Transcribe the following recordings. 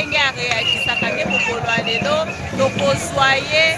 ndenge areagisaka nde mokolo ya lelo tokozwa ye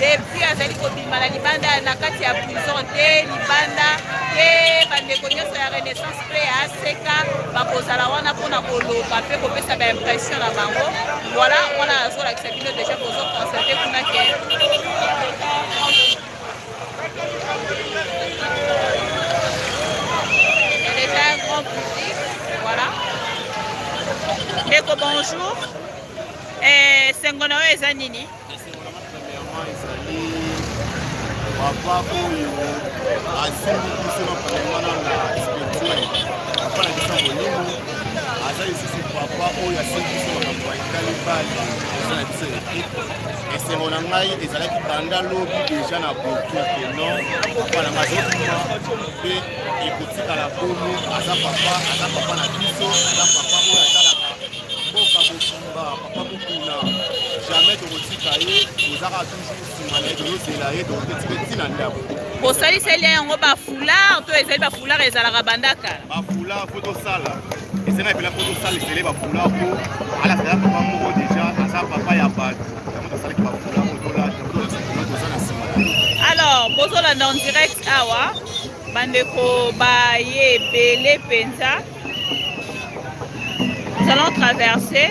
depuis azali kobima na libanda na kati ya prison te libanda te bandeko nyonso ya renaissance mpe ya aseka bakozala wana mpona koloba mpe kopesa baimpression na bango voilà wana azolakisa bino deja kozokonserte kuna ke déjà un grand public, voilà. Ndeko, bonjour. Sengona oyo eza nini? Papa oyo asimbi biso na palengana na spirituel papa na biso molimo aza lisusu papa oyo asimbi biso na makambo ya etali bali eza na biso ekipe esengo na ngai ezalaki banda lobi deja na botu keno papa na ngai azokuma mpe ekotikala bomo aza papa na biso aza papa oyo atalaka mboka bokumba papa bokuna jamais tokotika ye tozaka toujours nsima na ye tozozela ye tokotetika ntina ndako bosalisa elia yango bafoulard to ezali bafoulard ezalaka bandaka bafoulard po tosala esena epela po tosala esele bafoulard po alakela papa moko deja aza papa ya bato yango tosalaki bafoulard po toza na nsima na ye. Alors bozolanda en direct awa bandeko baye ebele mpenza nous allons traverser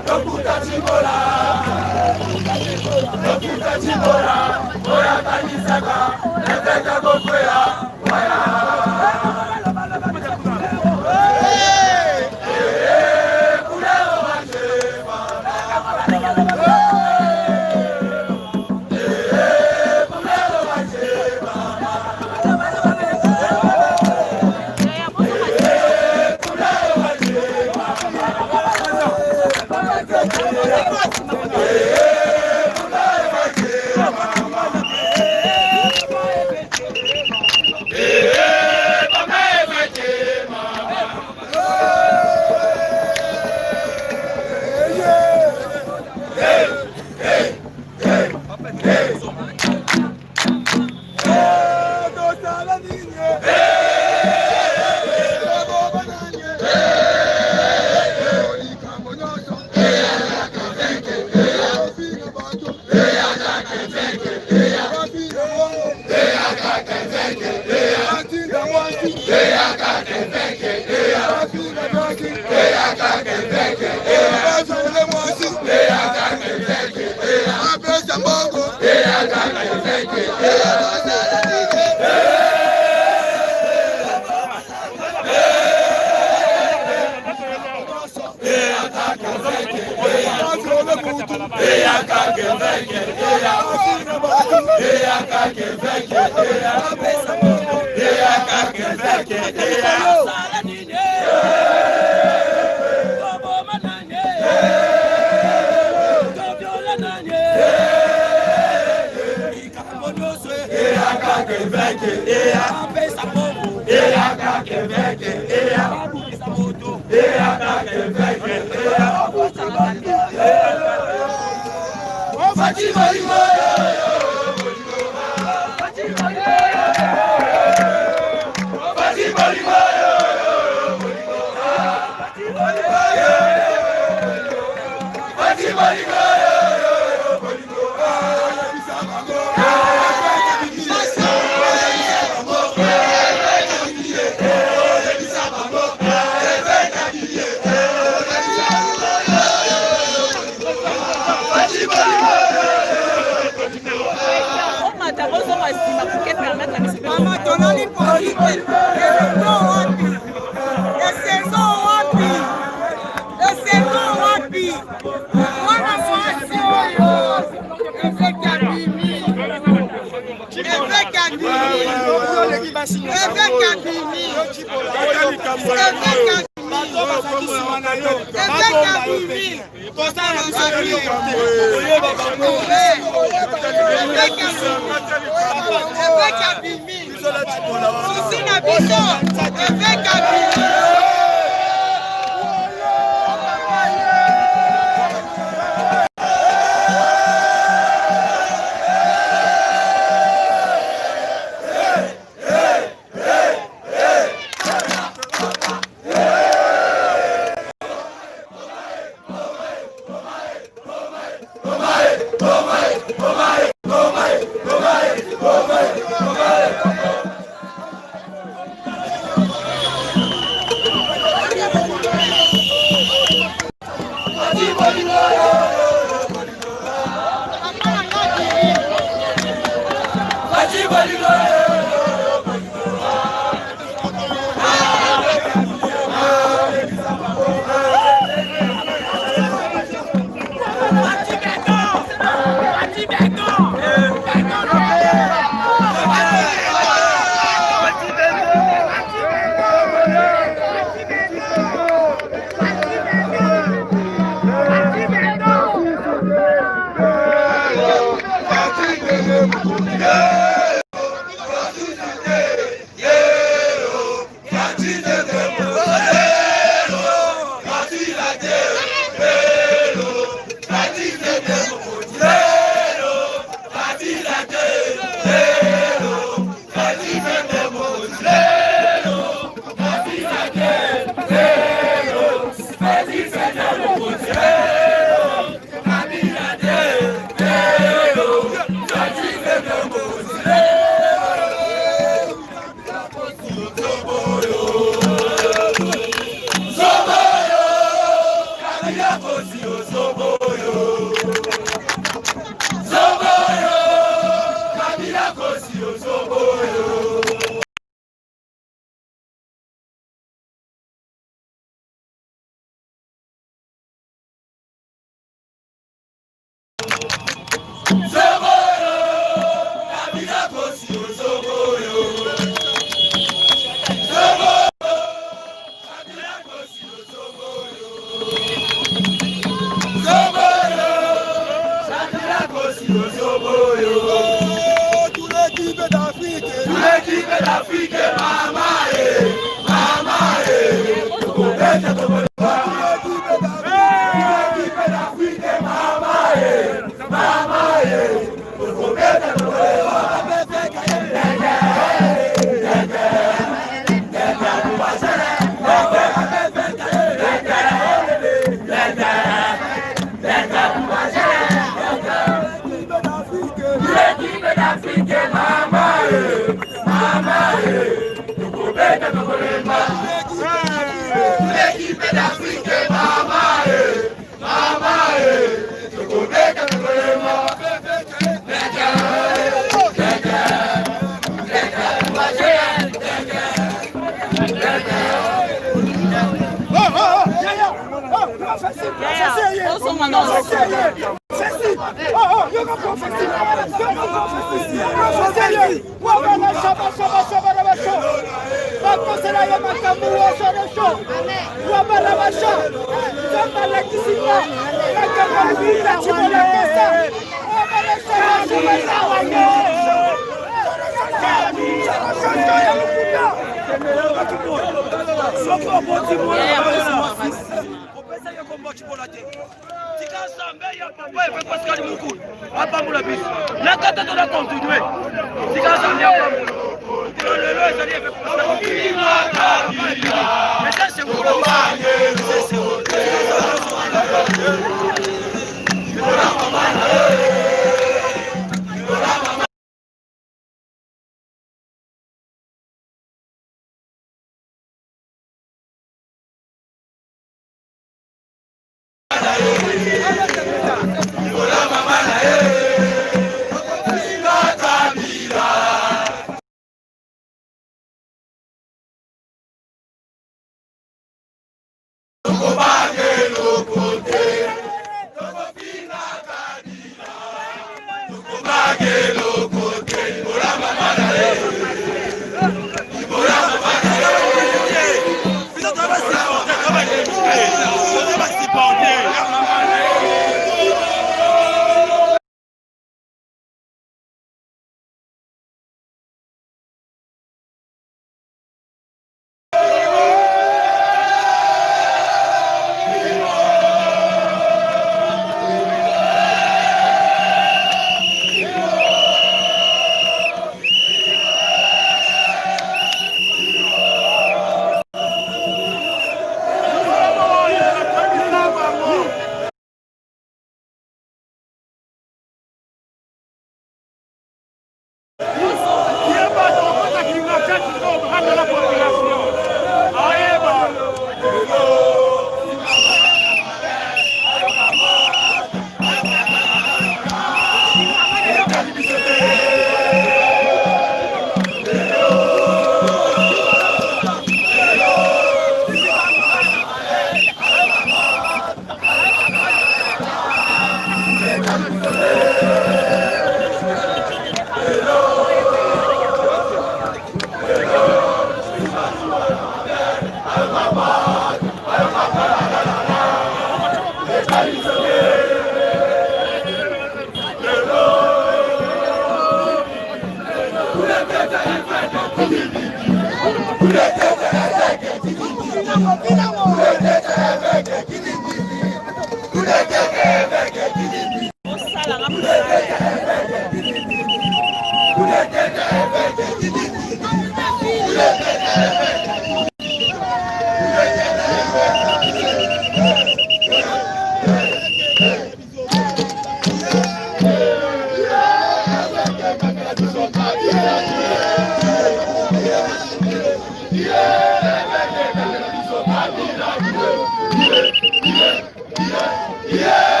Yeah,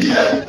Yeah.